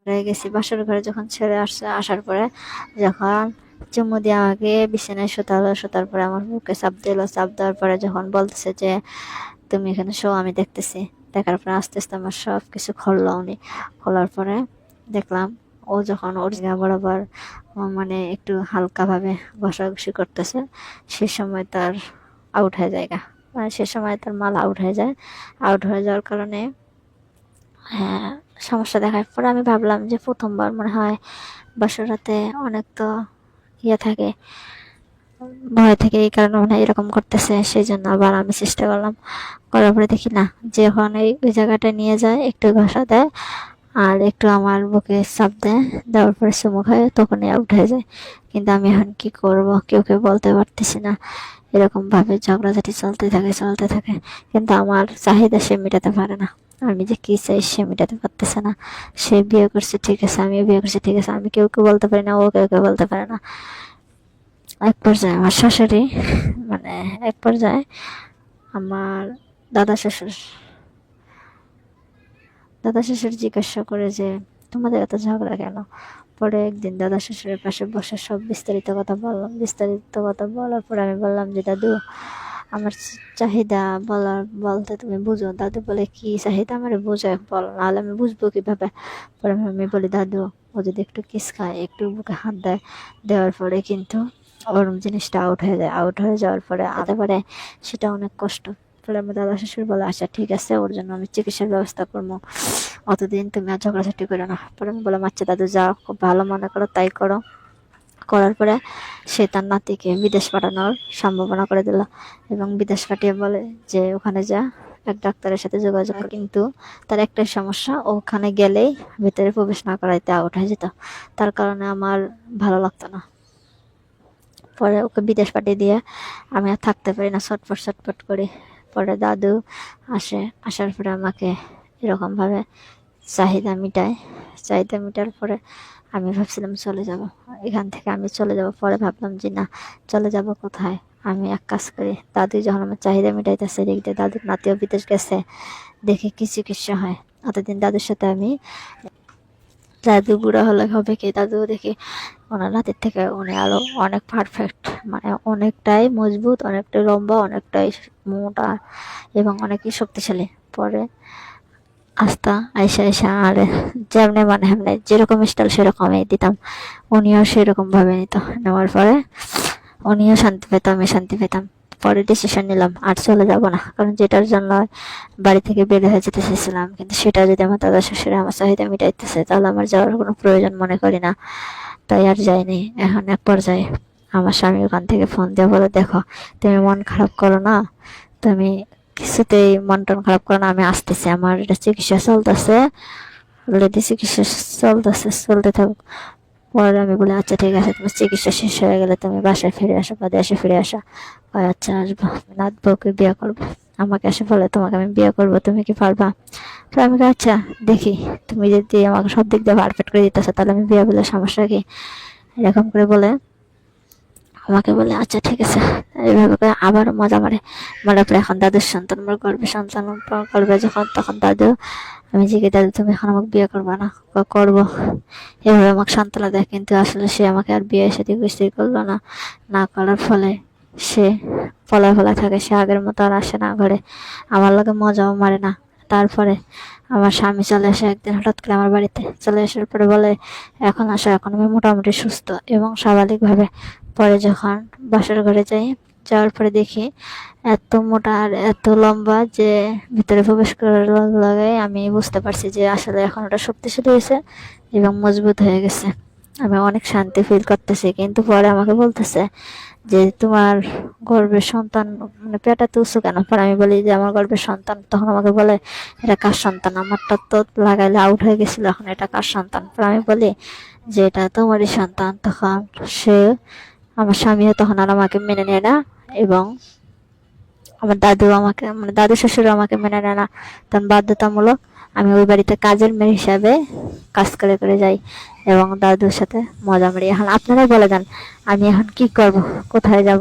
রয়ে গেছি। বাসর ঘরে যখন ছেড়ে আসছে, আসার পরে যখন চুমু দিয়ে আমাকে বিছানায় শোতালো, শোতার পরে আমার বুকে চাপ দিল, চাপ দেওয়ার পরে যখন বলতেছে যে তুমি এখানে শো, আমি দেখতেছি। দেখার পরে আস্তে আস্তে আমার সব কিছু খুললো উনি। খোলার পরে দেখলাম ও যখন ওর জায়গা বরাবর মানে একটু হালকাভাবে ঘষাঘষি করতেছে, সে সময় তার আউট হয়ে যায় গা। মানে সে সময় তার মাল আউট হয়ে যায়। আউট হয়ে যাওয়ার কারণে হ্যাঁ সমস্যা দেখায়। পরে আমি ভাবলাম যে প্রথমবার মনে হয় বাসর রাতে অনেক তো ইয়ে থাকে, ভয় থেকে, এই কারণে মনে হয় এরকম করতেছে। সেই জন্য আবার আমি চেষ্টা করলাম, করার পরে দেখি না, যে ওখানে ওই জায়গাটা নিয়ে যায় একটু ঘষা দেয় আর একটু আমার বুকে চাপ দেয়, দেওয়ার পরে চুমু খায়, তখনই আউট হয়ে যায়। কিন্তু আমি এখন কি করব, কেউ বলতে পারতেছি না। এরকম ভাবে ঝগড়াঝাটি চলতে থাকে চলতে থাকে, কিন্তু আমার চাহিদা সে মেটাতে পারে না। আমি যে কি চাই সে মেটাতে পারতেছে না। সে বিয়ে করছে ঠিক আছে, আমিও বিয়ে করছি ঠিক আছে, আমি কেউ বলতে পারি না, ও কেউ বলতে পারে না। এক পর্যায়ে আমার শাশুড়ি, মানে এক পর্যায়ে আমার দাদা শ্বশুর দাদা শ্বশুর জিজ্ঞাসা করে যে তোমাদের এত ঝগড়া কেন। পরে একদিন দাদা শ্বশুরের পাশে বসে সব বিস্তারিত কথা বললাম। বিস্তারিত কথা বলার পরে আমি বললাম যে দাদু, আমার চাহিদা বলতে তুমি বুঝো। দাদু বলে কি চাহিদা, আমার বোঝো বল, নাহলে আমি বুঝবো কিভাবে। পরে আমি বলি দাদু, ও যদি একটু কিস খায়, একটু বুকে হাত দেয়, দেওয়ার পরে কিন্তু ওর জিনিসটা আউট হয়ে যায়। আউট হয়ে যাওয়ার পরে আতে পারে সেটা অনেক কষ্ট। পরে আমার দাদা শ্বশুর বলে আচ্ছা ঠিক আছে, ওর জন্য আমি চিকিৎসার ব্যবস্থা করবো, অতদিন তুমি আর ঝগড়াঝাটি করো না। পরে আমি বললাম আচ্ছা দাদু, যা খুব ভালো মনে করো তাই করো। করার পরে সে তার নাতিকে বিদেশ পাঠানোর সম্ভাবনা করে দিল, এবং বিদেশ পাঠিয়ে বলে যে ওখানে যা, এক ডাক্তারের সাথে যোগাযোগ কর। কিন্তু তার একটাই সমস্যা, ওখানে গেলেই ভিতরে প্রবেশ না করাইতে আউট হয়ে যেত। তার কারণে আমার ভালো লাগতো না। পরে ওকে বিদেশ পাঠিয়ে দিয়ে আমি আর থাকতে পারি না, ছটফট ছটফট করি। পরে দাদু আসে, আসার পরে আমাকে এরকমভাবে চাহিদা মিটায়। চাহিদা মিটার পরে আমি ভাবছিলাম চলে যাব, এখান থেকে আমি চলে যাব। পরে ভাবলাম যে না, চলে যাব কোথায়, আমি এক কাজ করি, দাদু যখন আমার চাহিদা মিটাইতেছে, দেখতে দাদুর নাতিও বিদেশ গেছে, দেখে কি চিকিৎসা হয়। অতদিন দাদুর সাথে আমি, দাদু বুড়া হলে হবে কি, দাদু দেখি ওনার নাতির থেকে উনি আরো অনেক পারফেক্ট, মানে অনেকটাই মজবুত, অনেকটাই লম্বা, অনেকটাই মোটা এবং অনেকই শক্তিশালী। পরে আস্তা আইসা আইসা আর যেমনি মানে হেমনে যেরকম স্টাইল সেরকমই দিতাম, উনিও সেরকম ভাবে নিত। নেওয়ার পরে উনিও শান্তি পেত, আমি শান্তি পেতাম। পরে ডিসিশন নিলাম আর চলে যাব না, কারণ যেটার জন্য বাড়ি থেকে বের হয়ে যেতে চেয়েছিলাম, কিন্তু সেটা যদি আমার দাদা শ্বশুরে আমার চাহিদা মিটাইতেছে, তাহলে আমার যাওয়ার কোনো প্রয়োজন মনে করি না। তাই আর যাইনি। এখন এক পর্যায়ে আমার স্বামী ওখান থেকে ফোন দিয়ে বলে দেখো, তুমি মন খারাপ করো না, তুমি কিছুতেই মন টন খারাপ করো না, আমি আসতেছি, আমার এটা চিকিৎসা চলতেছে, অলরেডি চিকিৎসা চলতেছে, চলতে থাকুক। পরে আমি বলি আচ্ছা ঠিক আছে, তোমার চিকিৎসা শেষ হয়ে গেলে তুমি বাসায় ফিরে আসো বা দেশে ফিরে আসো। আচ্ছা আসবো, নাত বউকে বিয়ে করবো। আমাকে এসে বলে তোমাকে আমি বিয়ে করবো, তুমি কি পারবা। তো আমি আচ্ছা দেখি, তুমি যদি আমাকে সব দিক দিয়ে পারফেক্ট করে দিতেছো, তাহলে আমি বিয়ে বলে সমস্যা কি, এরকম করে বলে আমাকে বলে আচ্ছা ঠিক আছে। এইভাবে করে আবারও মজা মারে। মারার পরে এখন দাদুর সন্তান, আমার গর্বে সন্তান করবে যখন, তখন দাদু, আমি জিজ্ঞেস দাদু তুমি এখন আমাকে বিয়ে করবে না, করবো। এভাবে আমাকে সান্ত্বনা দেয়, কিন্তু আসলে সে আমাকে আর বিয়ে সাথে স্থির করলো না। না করার ফলে সে ফলায় থাকে, সে আগের মতো আর আসে না ঘরে, আমার লগে মজাও মারে না। তারপরে আমার স্বামী চলে আসে একদিন হঠাৎ করে আমার বাড়িতে, চলে আসার পরে বলে এখন আসো, এখন আমি মোটামুটি সুস্থ এবং স্বাভাবিকভাবে। পরে যখন বাসার ঘরে যাই, যাওয়ার পরে দেখি এত মোটা আর এত লম্বা যে ভিতরে প্রবেশ করার লগে আমি বুঝতে পারছি যে আসলে এখন ওটা শক্তিশালী হয়েছে এবং মজবুত হয়ে গেছে। আমি অনেক শান্তি ফিল করতেছি। কিন্তু পরে আমাকে বলতেছে যে তোমার গর্ভের সন্তান, মানে পেটটা তো উঁচু কেন। পরে আমি বলি যে আমার গর্ভের সন্তান। তখন আমাকে বলে এটা কার সন্তান, আমারটা তো লাগাইলে আউট হয়ে গেছিল, এখন এটা কার সন্তান। পরে আমি বলি যে এটা তোমারই সন্তান। তখন সে, আমার স্বামীও তখন আর আমাকে মেনে নেয় না, এবং আমার দাদু আমাকে, মানে দাদু শ্বশুর আমাকে মেনে নেয় না। তখন বাধ্যতামূলক আমি ওই বাড়িতে কাজের মেয়ে হিসাবে কাজ করে করে যাই এবং দাদুর সাথে মজা মারি। এখন আপনারাই বলে দেন আমি এখন কি করব, কোথায় যাব।